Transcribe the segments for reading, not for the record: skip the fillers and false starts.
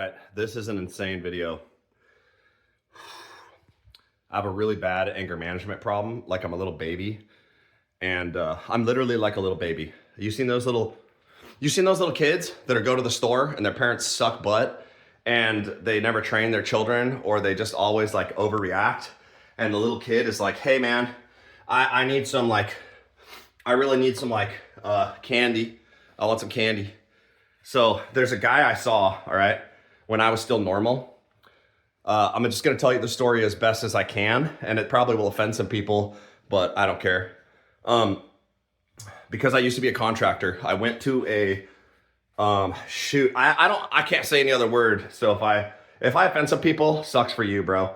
right, this is an insane video. I have a really bad anger management problem, like I'm a little baby. And I'm literally like a little baby. You seen those little kids that are go to the store and their parents suck butt and they never train their children, or they just always like overreact. And the little kid is like, hey man, I need some I really need some candy. I want some candy. So there's a guy I saw, all right, when I was still normal. I'm just gonna tell you the story as best as I can, and it probably will offend some people, but I don't care. Because I used to be a contractor. I went to a, I can't say any other word. So if I offend some people, sucks for you, bro.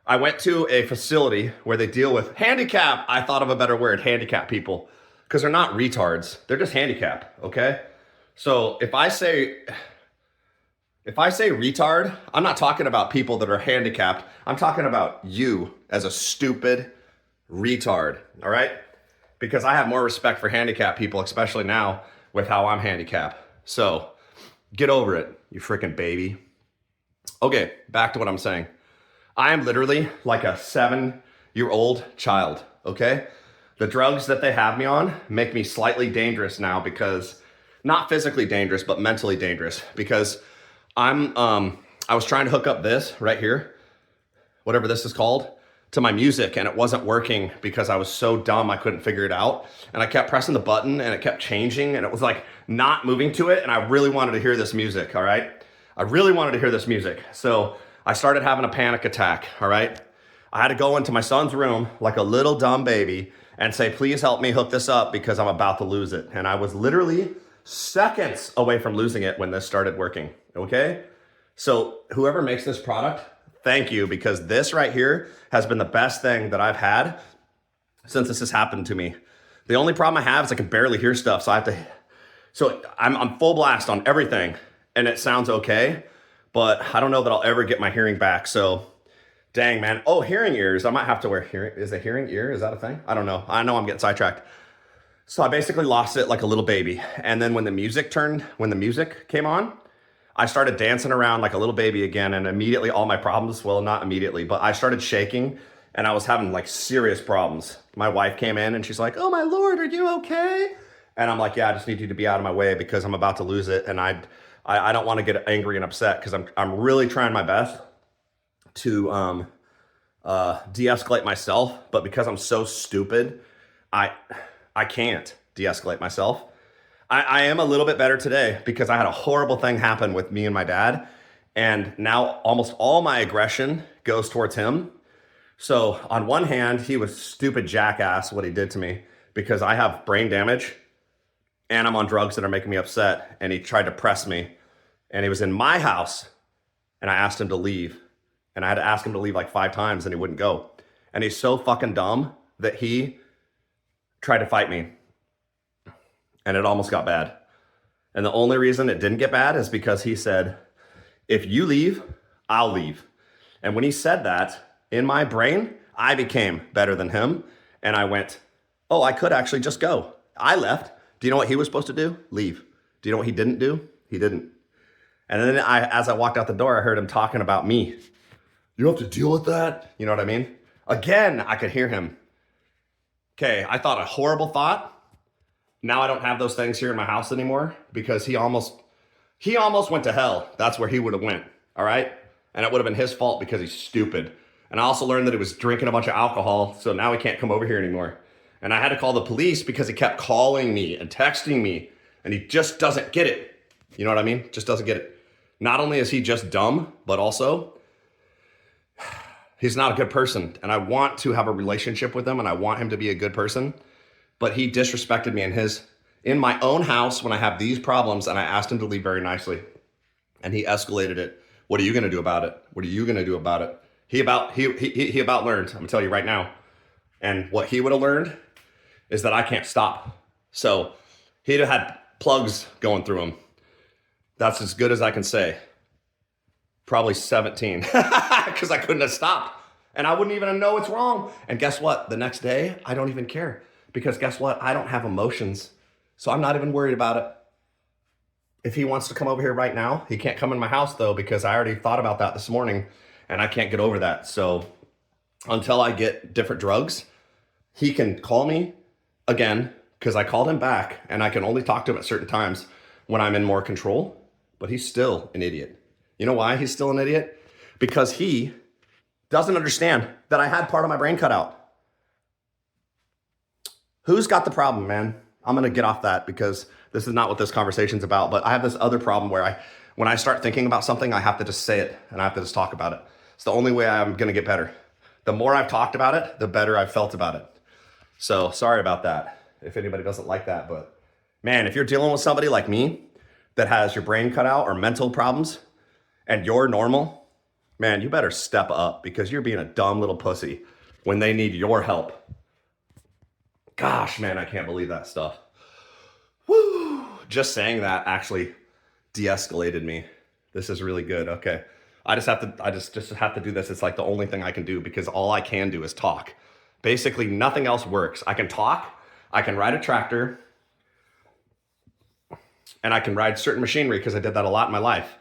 I went to a facility where they deal with handicap. I thought of a better word, handicap people, because they're not retards. They're just handicapped, okay? So if I say retard, I'm not talking about people that are handicapped. I'm talking about you as a stupid retard, all right? Because I have more respect for handicapped people, especially now with how I'm handicapped. So get over it, you freaking baby. Okay, back to what I'm saying. I am literally like a 7-year-old child, okay? The drugs that they have me on make me slightly dangerous now, because, not physically dangerous, but mentally dangerous, because I was trying to hook up this right here, whatever this is called, to my music, and it wasn't working because I was so dumb I couldn't figure it out. And I kept pressing the button and it kept changing and it was like not moving to it, and I really wanted to hear this music, all right? I really wanted to hear this music. So I started having a panic attack, all right? I had to go into my son's room like a little dumb baby and say, please help me hook this up because I'm about to lose it. And I was literally seconds away from losing it when this started working, okay? So whoever makes this product, thank you, because this right here has been the best thing that I've had since this has happened to me. The only problem I have is I can barely hear stuff, so I'm full blast on everything and it sounds okay, but I don't know that I'll ever get my hearing back. So dang, man. Oh, hearing ears. I might have to wear is a hearing ear? Is that a thing? I don't know. I know I'm getting sidetracked. So I basically lost it like a little baby. And then when the music came on, I started dancing around like a little baby again, and immediately all my problems, well, not immediately, but I started shaking and I was having like serious problems. My wife came in and she's like, oh my Lord, are you okay? And I'm like, yeah, I just need you to be out of my way because I'm about to lose it. And I don't want to get angry and upset because I'm really trying my best to de-escalate myself. But because I'm so stupid, I can't de-escalate myself. I am a little bit better today because I had a horrible thing happen with me and my dad. And now almost all my aggression goes towards him. So on one hand, he was stupid jackass what he did to me because I have brain damage and I'm on drugs that are making me upset. And he tried to press me, and he was in my house and I asked him to leave. And I had to ask him to leave like 5 times and he wouldn't go. And he's so fucking dumb that he tried to fight me. And it almost got bad. And the only reason it didn't get bad is because he said, if you leave, I'll leave. And when he said that, in my brain, I became better than him. And I went, oh, I could actually just go. I left. Do you know what he was supposed to do? Leave. Do you know what he didn't do? He didn't. And then as I walked out the door, I heard him talking about me. You have to deal with that. You know what I mean? Again, I could hear him. Okay, I thought a horrible thought. Now I don't have those things here in my house anymore because he almost went to hell. That's where he would have went, all right? And it would have been his fault because he's stupid. And I also learned that he was drinking a bunch of alcohol, so now he can't come over here anymore. And I had to call the police because he kept calling me and texting me, and he just doesn't get it. You know what I mean? Just doesn't get it. Not only is he just dumb, but also he's not a good person. And I want to have a relationship with him, and I want him to be a good person. But he disrespected me in my own house when I have these problems, and I asked him to leave very nicely. And he escalated it. What are you gonna do about it? What are you gonna do about it? He about learned, I'm gonna tell you right now. And what he would have learned is that I can't stop. So he'd have had plugs going through him. That's as good as I can say. Probably 17, because I couldn't have stopped. And I wouldn't even know it's wrong. And guess what? The next day, I don't even care. Because guess what? I don't have emotions. So I'm not even worried about it. If he wants to come over here right now, he can't come in my house though, because I already thought about that this morning and I can't get over that. So until I get different drugs, he can call me again, because I called him back and I can only talk to him at certain times when I'm in more control, but he's still an idiot. You know why he's still an idiot? Because he doesn't understand that I had part of my brain cut out. Who's got the problem, man? I'm gonna get off that because this is not what this conversation's about, but I have this other problem where when I start thinking about something, I have to just say it and I have to just talk about it. It's the only way I'm gonna get better. The more I've talked about it, the better I've felt about it. So sorry about that if anybody doesn't like that, but man, if you're dealing with somebody like me that has your brain cut out or mental problems and you're normal, man, you better step up because you're being a dumb little pussy when they need your help. Gosh, man, I can't believe that stuff. Woo! Just saying that actually de-escalated me. This is really good. Okay. I just have to do this. It's like the only thing I can do because all I can do is talk. Basically, nothing else works. I can talk, I can ride a tractor, and I can ride certain machinery because I did that a lot in my life.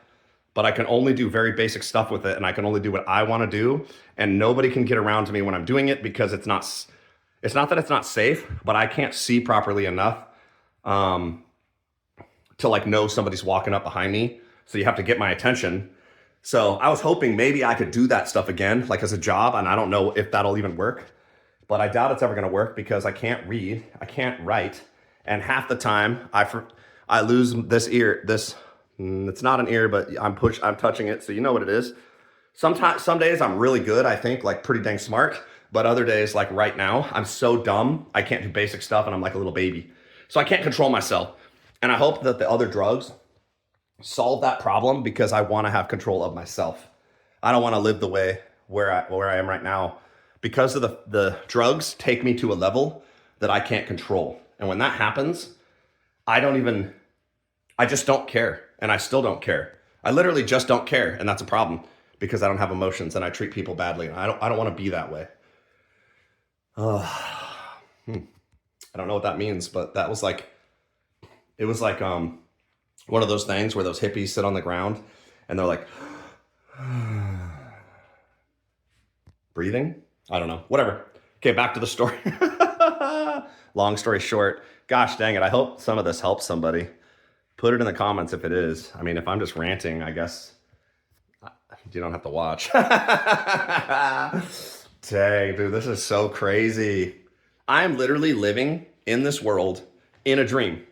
But I can only do very basic stuff with it, and I can only do what I want to do, and nobody can get around to me when I'm doing it because it's not that it's not safe, but I can't see properly enough to like know somebody's walking up behind me. So you have to get my attention. So I was hoping maybe I could do that stuff again, like as a job, and I don't know if that'll even work. But I doubt it's ever going to work because I can't read, I can't write, and half the time I lose this ear. It's not an ear, but I'm touching it, so you know what it is. Some days I'm really good, I think, like pretty dang smart, but other days, like right now, I'm so dumb I can't do basic stuff, and I'm like a little baby, so I can't control myself. And I hope that the other drugs solve that problem because I want to have control of myself. I don't want to live the way where I am right now. Because of the drugs take me to a level that I can't control. And when that happens, I just don't care. And I still don't care. I literally just don't care. And that's a problem because I don't have emotions and I treat people badly. And I don't want to be that way. I don't know what that means, but it was like one of those things where those hippies sit on the ground and they're like, breathing. I don't know, whatever. Okay, back to the story. Long story short, gosh dang it. I hope some of this helps somebody. Put it in the comments if it is. I mean, if I'm just ranting, I guess you don't have to watch. Dang, dude, this is so crazy. I'm literally living in this world in a dream.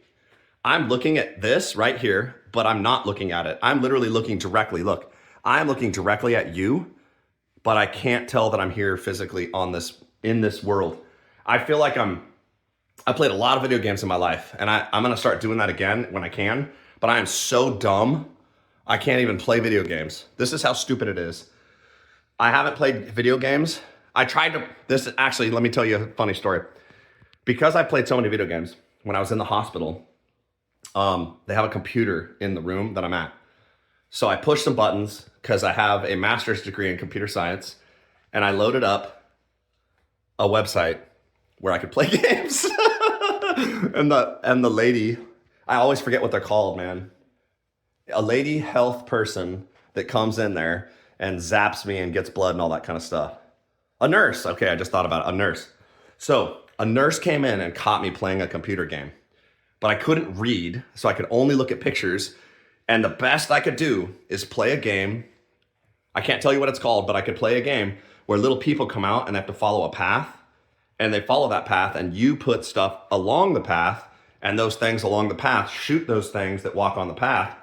I'm looking at this right here, but I'm not looking at it. I'm literally looking directly. Look, I'm looking directly at you, but I can't tell that I'm here physically in this world. I feel like I played a lot of video games in my life, and I'm gonna start doing that again when I can, but I am so dumb, I can't even play video games. This is how stupid it is. I haven't played video games. Actually, let me tell you a funny story. Because I played so many video games, when I was in the hospital, they have a computer in the room that I'm at. So I pushed some buttons because I have a master's degree in computer science, and I loaded up a website where I could play games. and the lady, I always forget what they're called, man. A lady health person that comes in there and zaps me and gets blood and all that kind of stuff. A nurse. Okay, I just thought about it. A nurse. So a nurse came in and caught me playing a computer game, but I couldn't read, so I could only look at pictures. And the best I could do is play a game. I can't tell you what it's called, but I could play a game where little people come out and they have to follow a path. And they follow that path, and you put stuff along the path, and those things along the path shoot those things that walk on the path.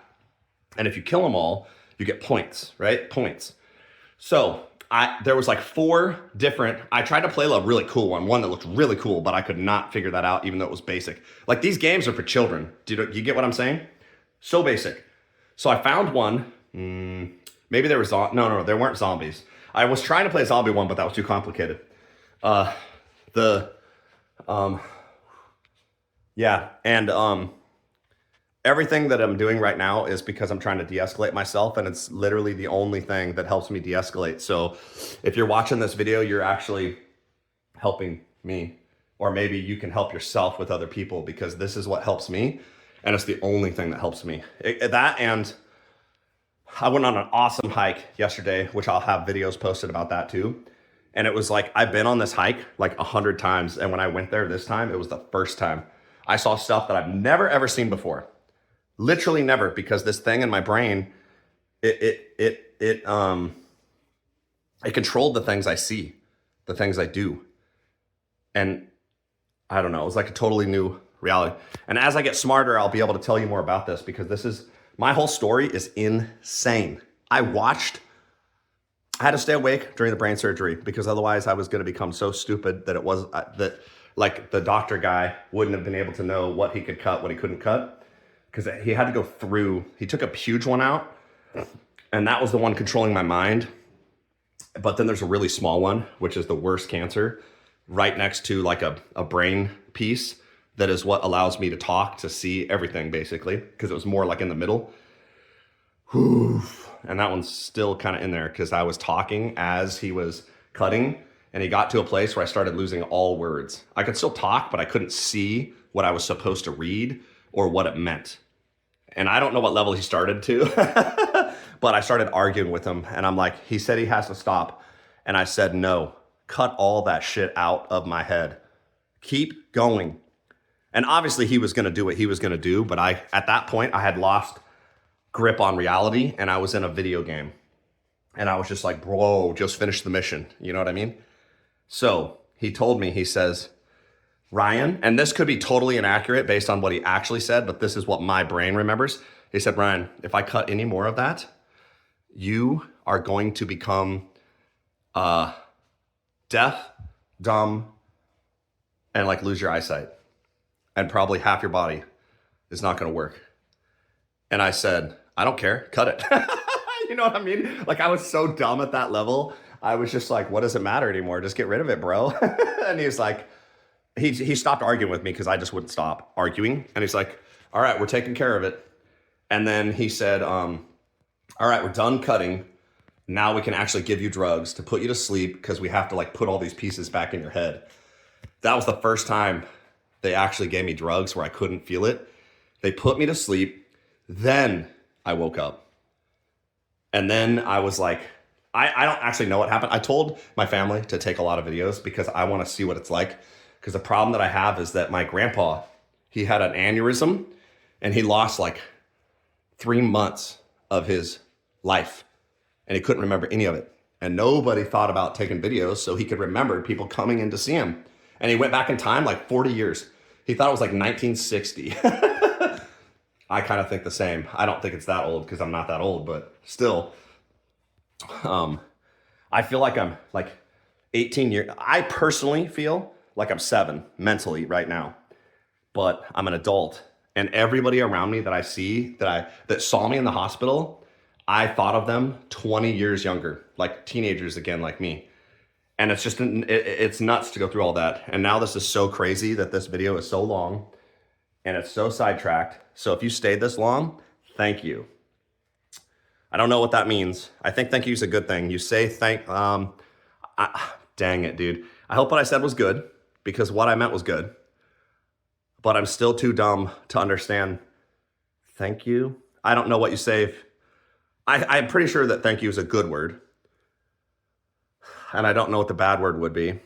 And if you kill them all, you get points, right? Points. So there was like 4 different, I tried to play a really cool one that looked really cool, but I could not figure that out even though it was basic. Like these games are for children. Do you get what I'm saying? So basic. So I found one, maybe there was, no, there weren't zombies. I was trying to play a zombie one, but that was too complicated. Everything that I'm doing right now is because I'm trying to de-escalate myself, and it's literally the only thing that helps me de-escalate. So if you're watching this video, you're actually helping me, or maybe you can help yourself with other people, because this is what helps me. And it's the only thing that helps me. That, and I went on an awesome hike yesterday, which I'll have videos posted about that too. And it was like, I've been on this hike like 100 times. And when I went there this time, it was the first time I saw stuff that I've never, ever seen before. Literally never, because this thing in my brain, it controlled the things I see, the things I do. And I don't know, it was like a totally new reality. And as I get smarter, I'll be able to tell you more about this, because my whole story is insane. I had to stay awake during the brain surgery, because otherwise I was going to become so stupid that that like the doctor guy wouldn't have been able to know what he could cut, what he couldn't cut, because he had to go through, he took a huge one out, and that was the one controlling my mind. But then there's a really small one, which is the worst cancer, right next to like a brain piece that is what allows me to talk, to see everything basically, because it was more like in the middle. Whew. And that one's still kind of in there, because I was talking as he was cutting, and he got to a place where I started losing all words. I could still talk, but I couldn't see what I was supposed to read or what it meant. And I don't know what level he started to, but I started arguing with him, and I'm like, he said he has to stop. And I said, no, cut all that shit out of my head. Keep going. And obviously he was going to do what he was going to do, but at that point I had lost grip on reality, and I was in a video game, and I was just like, bro, just finish the mission. You know what I mean? So he told me, he says, Ryan, and this could be totally inaccurate based on what he actually said, but this is what my brain remembers. He said, Ryan, if I cut any more of that, you are going to become deaf, dumb, and like lose your eyesight, and probably half your body is not going to work. And I said, I don't care, cut it. You know what I mean? Like, I was so dumb at that level. I was just like, what does it matter anymore? Just get rid of it, bro. And he's like, he stopped arguing with me, because I just wouldn't stop arguing. And he's like, all right, we're taking care of it. And then he said, all right, we're done cutting. Now we can actually give you drugs to put you to sleep, because we have to like put all these pieces back in your head. That was the first time they actually gave me drugs where I couldn't feel it. They put me to sleep. Then I woke up. And then I was like, I don't actually know what happened. I told my family to take a lot of videos, because I want to see what it's like. Because the problem that I have is that my grandpa, he had an aneurysm, and he lost like 3 months of his life, and he couldn't remember any of it. And nobody thought about taking videos so he could remember people coming in to see him. And he went back in time like 40 years. He thought it was like 1960. I kind of think the same. I don't think it's that old, because I'm not that old, but still, I feel like I'm like 18 years. I personally feel like I'm 7 mentally right now, but I'm an adult, and everybody around me that I see that saw me in the hospital, I thought of them 20 years younger, like teenagers again, like me. And it's just, it's nuts to go through all that. And now this is so crazy that this video is so long, and it's so sidetracked. So if you stayed this long, thank you. I don't know what that means. I think thank you is a good thing. You say dang it, dude. I hope what I said was good, because what I meant was good. But I'm still too dumb to understand thank you. I don't know what you say. I'm pretty sure that thank you is a good word. And I don't know what the bad word would be.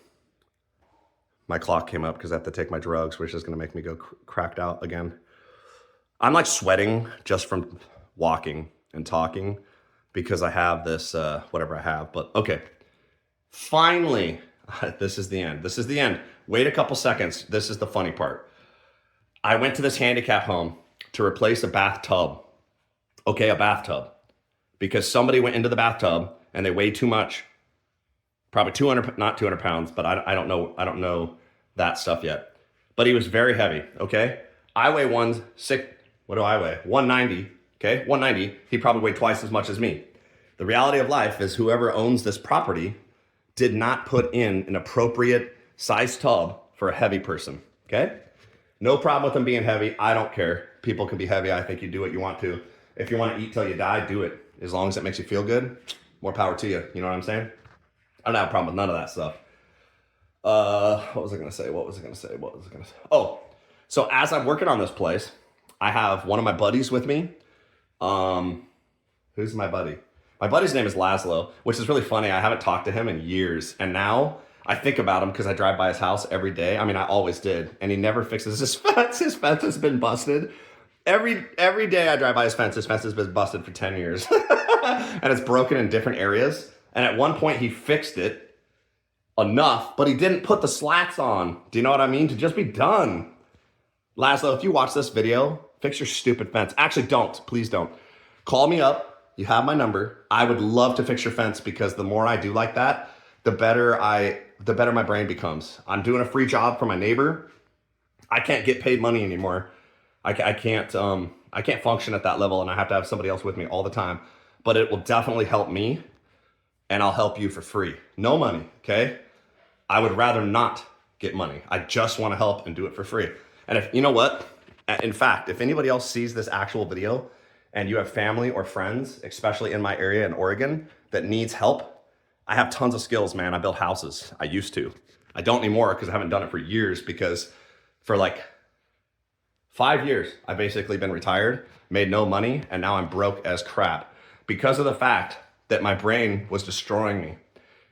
My clock came up because I have to take my drugs, which is going to make me go cracked out again. I'm like sweating just from walking and talking, because I have this, whatever I have. But okay, finally, this is the end. This is the end. Wait a couple seconds. This is the funny part. I went to this handicap home to replace a bathtub. Okay, a bathtub. Because somebody went into the bathtub and they weighed too much. Probably 200, not 200 pounds, but I don't know. I don't know that stuff yet. But he was very heavy, okay? I weigh 160, what do I weigh? 190, okay? 190, he probably weighed twice as much as me. The reality of life is whoever owns this property did not put in an appropriate size tub for a heavy person, okay? No problem with them being heavy. I don't care. People can be heavy. I think you do what you want to. If you want to eat till you die, do it. As long as it makes you feel good, more power to you. You know what I'm saying? I don't have a problem with none of that stuff. What was I going to say? Oh, so as I'm working on this place, I have one of my buddies with me. Who's my buddy? My buddy's name is Laszlo, which is really funny. I haven't talked to him in years. And now I think about him because I drive by his house every day. I mean, I always did. And he never fixes his fence. His fence has been busted. Every day I drive by his fence has been busted for 10 years. And it's broken in different areas. And at one point he fixed it enough, but he didn't put the slats on. Do you know what I mean? To just be done. Laszlo, if you watch this video, fix your stupid fence. Actually, don't. Please don't. Call me up. You have my number. I would love to fix your fence because the more I do like that, the better my brain becomes. I'm doing a free job for my neighbor. I can't get paid money anymore. I can't function at that level, and I have to have somebody else with me all the time. But it will definitely help me, and I'll help you for free. No money, okay? I would rather not get money. I just want to help and do it for free. And if you know what? In fact, if anybody else sees this actual video and you have family or friends, especially in my area in Oregon, that needs help, I have tons of skills, man. I build houses. I used to. I don't anymore because I haven't done it for years, because for like 5 years, I've basically been retired, made no money, and now I'm broke as crap because of the fact that my brain was destroying me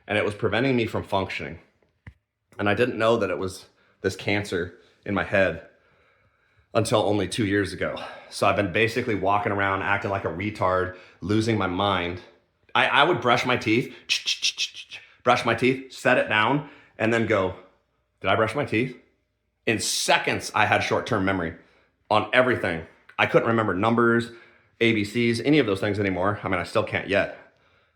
and it was preventing me from functioning. And I didn't know that it was this cancer in my head until only 2 years ago. So I've been basically walking around acting like a retard, losing my mind. I would brush my teeth, set it down, and then go, did I brush my teeth? In seconds, I had short-term memory on everything. I couldn't remember numbers, ABCs, any of those things anymore. I mean, I still can't yet.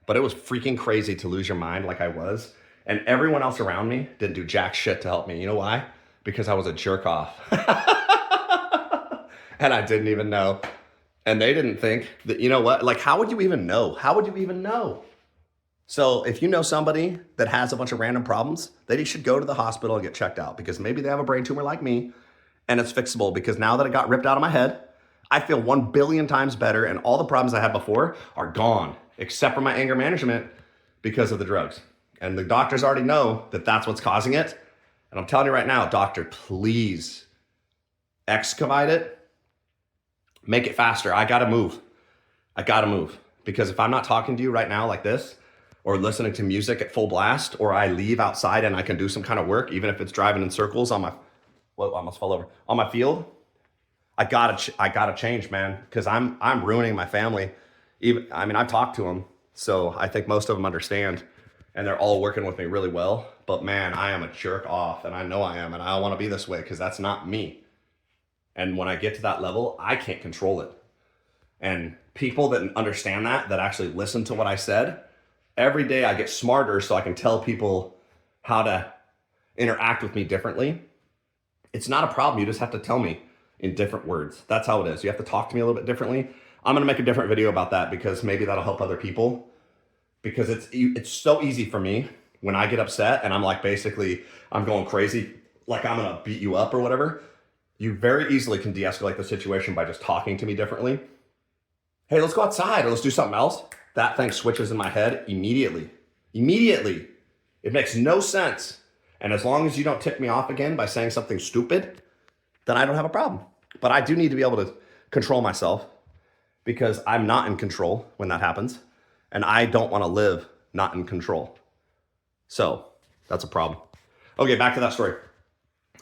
But it was freaking crazy to lose your mind like I was. And everyone else around me didn't do jack shit to help me. You know why? Because I was a jerk off. And I didn't even know. And they didn't think that, you know what? Like, how would you even know? How would you even know? So if you know somebody that has a bunch of random problems, they should go to the hospital and get checked out, because maybe they have a brain tumor like me and it's fixable, because now that it got ripped out of my head, I feel 1 billion times better, and all the problems I had before are gone, except for my anger management because of the drugs. And the doctors already know that that's what's causing it. And I'm telling you right now, doctor, please excavate it. Make it faster. I gotta move. Because if I'm not talking to you right now like this, or listening to music at full blast, or I leave outside and I can do some kind of work, even if it's driving in circles on my, I almost fell over, on my field, I gotta change, man, because I'm ruining my family. I've talked to them, so I think most of them understand, and they're all working with me really well. But man, I am a jerk off, and I know I am, and I don't want to be this way because that's not me. And when I get to that level, I can't control it. And people that understand that actually listen to what I said, every day I get smarter so I can tell people how to interact with me differently. It's not a problem. You just have to tell me in different words. That's how it is. You have to talk to me a little bit differently. I'm going to make a different video about that, because maybe that'll help other people. Because it's so easy for me when I get upset and I'm like, basically, I'm going crazy, like I'm going to beat you up or whatever. You very easily can de-escalate the situation by just talking to me differently. Hey, let's go outside, or let's do something else. That thing switches in my head immediately. Immediately. It makes no sense. And as long as you don't tick me off again by saying something stupid, then I don't have a problem. But I do need to be able to control myself, because I'm not in control when that happens. And I don't want to live not in control. So that's a problem. Okay, back to that story.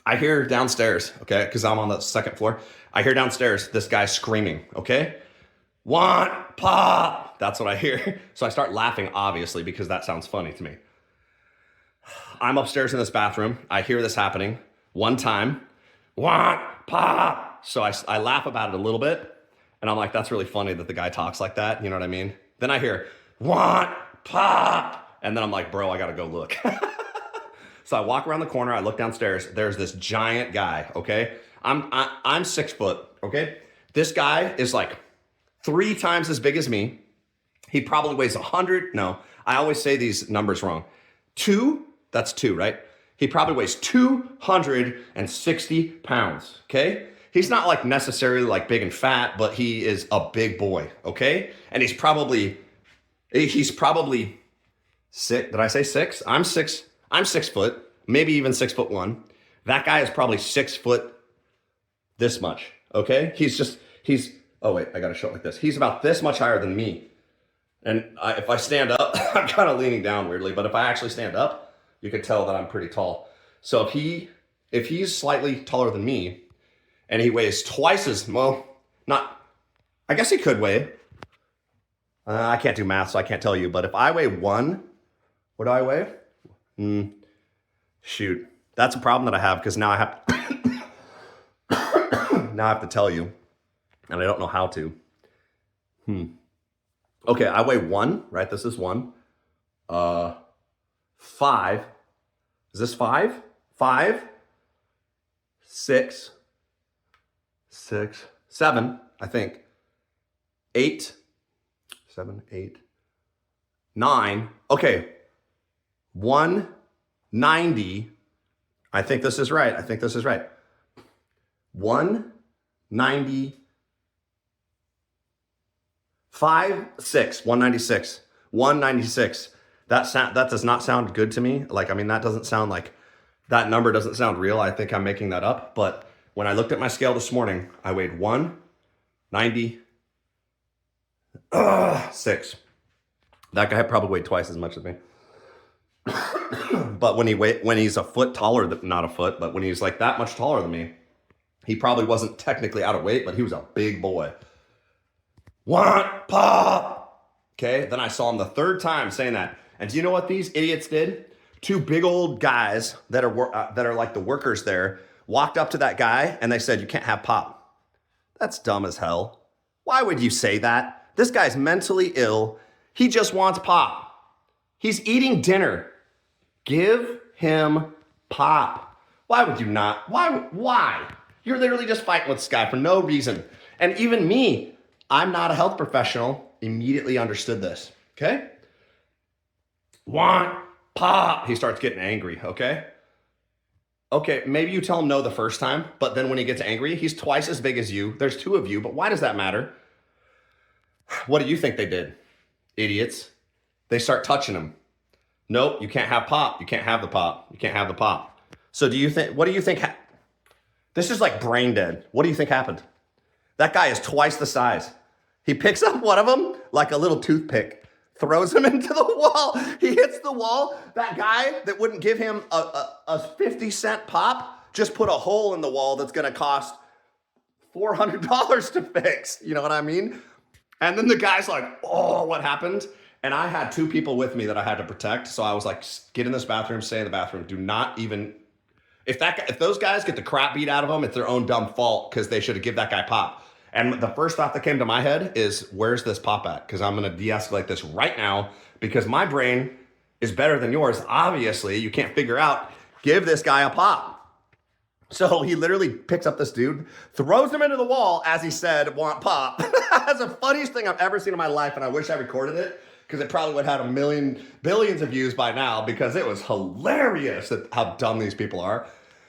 I hear downstairs, okay, because I'm on the second floor. I hear downstairs this guy screaming, okay? Want pop. That's what I hear. So I start laughing, obviously, because that sounds funny to me. I'm upstairs in this bathroom. I hear this happening one time. Want pop. So I laugh about it a little bit. And I'm like, that's really funny that the guy talks like that. You know what I mean? Then I hear, want pop. And then I'm like, bro, I got to go look. So I walk around the corner. I look downstairs. There's this giant guy, okay? I'm 6 foot, okay? This guy is like 3 times as big as me. He probably weighs 100. No, I always say these numbers wrong. 2, that's 2, right? He probably weighs 260 pounds, okay? He's not like necessarily like big and fat, but he is a big boy, okay? And he's probably 6. Did I say 6? I'm 6 foot, maybe even 6'1". That guy is probably 6 foot this much, Okay? Oh wait, I gotta show it like this. He's about this much higher than me. And if I stand up, I'm kind of leaning down weirdly, but if I actually stand up, you can tell that I'm pretty tall. So if he's slightly taller than me and he weighs twice as, well, not, I guess he could weigh. I can't do math, so I can't tell you, but if I weigh one, what do I weigh? Shoot. That's a problem that I have because now I have now I have to tell you, and I don't know how to. Okay, I weigh one, right? This is one. 5. Is this 5? 5, 6, 7, I think. 8, 7, 8, 9. Okay, 190. I think this is right. 190. 196. 196. That does not sound good to me. Like, I mean, that doesn't sound like, that number doesn't sound real. I think I'm making that up. But when I looked at my scale this morning, I weighed 196. That guy probably weighed twice as much as me. But when he's a foot taller, not a foot, but when he's like that much taller than me, he probably wasn't technically out of weight, but he was a big boy. Want pop? Okay, then I saw him the third time saying that. And do you know what these idiots did? Two big old guys that are like the workers there walked up to that guy and they said, "You can't have pop." That's dumb as hell. Why would you say that? This guy's mentally ill. He just wants pop. He's eating dinner. Give him pop. Why would you not? Why? You're literally just fighting with this guy for no reason. And even me, I'm not a health professional, immediately understood this, okay? Want pop. He starts getting angry, okay? Okay, maybe you tell him no the first time, but then when he gets angry, he's twice as big as you. There's two of you, but why does that matter? What do you think they did? Idiots. They start touching him. Nope, you can't have pop. You can't have the pop. You can't have the pop. So what do you think? This is like brain dead. What do you think happened? That guy is twice the size. He picks up one of them like a little toothpick, throws him into the wall. He hits the wall. That guy that wouldn't give him a 50-cent pop just put a hole in the wall that's going to cost $400 to fix. You know what I mean? And then the guy's like, "Oh, what happened?" And I had two people with me that I had to protect. So I was like, get in this bathroom, stay in the bathroom. Do not even, if those guys get the crap beat out of them, it's their own dumb fault because they should have given that guy pop. And the first thought that came to my head is, where's this pop at? Because I'm going to de-escalate this right now because my brain is better than yours. Obviously, you can't figure out, give this guy a pop. So he literally picks up this dude, throws him into the wall as he said, "Want pop." That's the funniest thing I've ever seen in my life. And I wish I recorded it because it probably would have had billions of views by now because it was hilarious at how dumb these people are.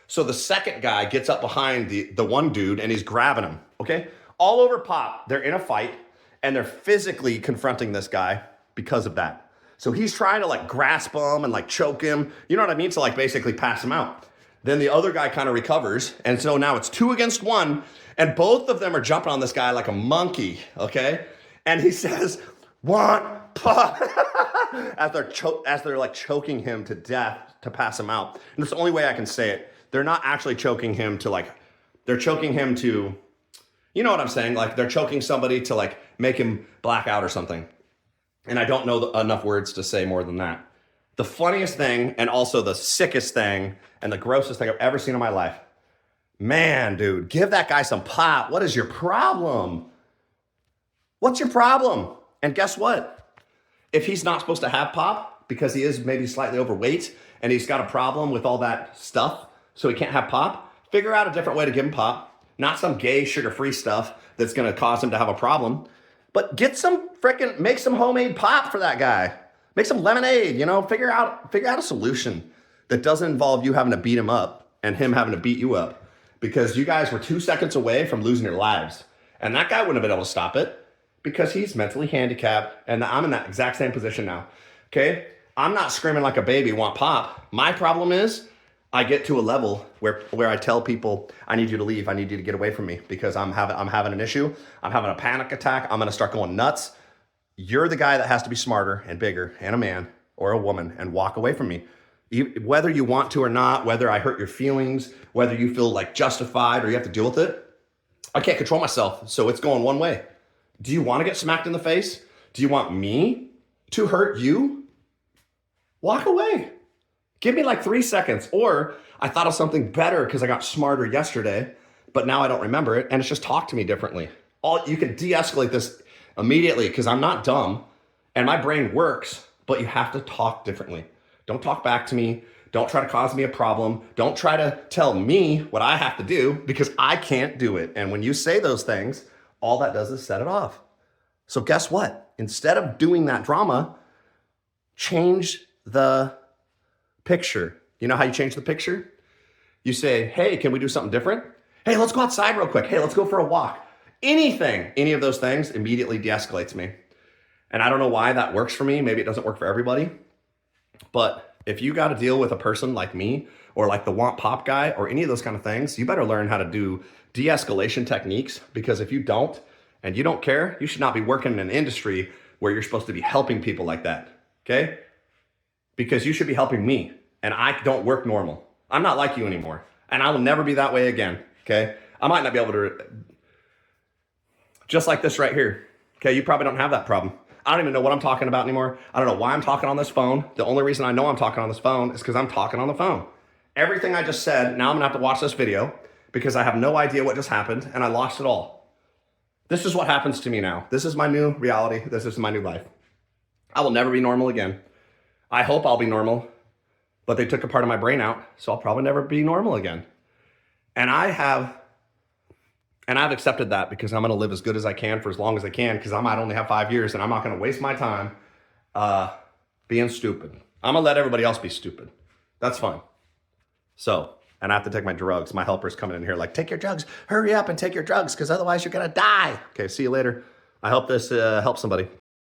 So the second guy gets up behind the one dude and he's grabbing him, okay? All over pop. They're in a fight and they're physically confronting this guy because of that. So he's trying to like grasp him and like choke him, you know what I mean? To like basically pass him out. Then the other guy kind of recovers. And so now it's 2 against 1 and both of them are jumping on this guy like a monkey, okay? And he says, "Want pop," as they're like choking him to death to pass him out. And it's the only way I can say it. They're not actually choking him to they're choking him to, you know what I'm saying? Like they're choking somebody to like make him black out or something. And I don't know enough words to say more than that. The funniest thing and also the sickest thing and the grossest thing I've ever seen in my life. Man, dude, give that guy some pop. What is your problem? What's your problem? And guess what? If he's not supposed to have pop because he is maybe slightly overweight and he's got a problem with all that stuff, so he can't have pop, figure out a different way to give him pop. Not some gay sugar-free stuff that's going to cause him to have a problem, but make some homemade pop for that guy. Make some lemonade, figure out a solution that doesn't involve you having to beat him up and him having to beat you up because you guys were 2 seconds away from losing your lives. And that guy wouldn't have been able to stop it because he's mentally handicapped and I'm in that exact same position now, okay? I'm not screaming like a baby, want pop. My problem is I get to a level where I tell people, I need you to leave. I need you to get away from me because I'm having an issue. I'm having a panic attack. I'm going to start going nuts. You're the guy that has to be smarter and bigger and a man or a woman and walk away from me. Whether you want to or not, whether I hurt your feelings, whether you feel like justified or you have to deal with it, I can't control myself. So it's going one way. Do you want to get smacked in the face? Do you want me to hurt you? Walk away. Give me like 3 seconds. Or I thought of something better because I got smarter yesterday, but now I don't remember it. And it's just talk to me differently. You can de-escalate this immediately because I'm not dumb and my brain works, but you have to talk differently. Don't talk back to me. Don't try to cause me a problem. Don't try to tell me what I have to do because I can't do it. And when you say those things, all that does is set it off. So guess what? Instead of doing that drama, change the picture. You know how you change the picture? You say, hey, can we do something different? Hey, let's go outside real quick. Hey, let's go for a walk. Any of those things immediately de-escalates me. And I don't know why that works for me. Maybe it doesn't work for everybody. But if you got to deal with a person like me or like the want pop guy or any of those kind of things, you better learn how to do de-escalation techniques, because if you don't and you don't care, you should not be working in an industry where you're supposed to be helping people like that, okay? Because you should be helping me, and I don't work normal. I'm not like you anymore, and I will never be that way again, okay? I might not be able to, just like this right here, okay? You probably don't have that problem. I don't even know what I'm talking about anymore. I don't know why I'm talking on this phone. The only reason I know I'm talking on this phone is because I'm talking on the phone. Everything I just said, now I'm gonna have to watch this video because I have no idea what just happened and I lost it all. This is what happens to me now. This is my new reality. This is my new life. I will never be normal again. I hope I'll be normal, but they took a part of my brain out, so I'll probably never be normal again. And I've accepted that because I'm gonna live as good as I can for as long as I can, because I might only have 5 years and I'm not gonna waste my time being stupid. I'm gonna let everybody else be stupid. That's fine. So, and I have to take my drugs. My helper's coming in here like, take your drugs, hurry up and take your drugs, because otherwise you're gonna die. Okay, see you later. I hope this helps somebody.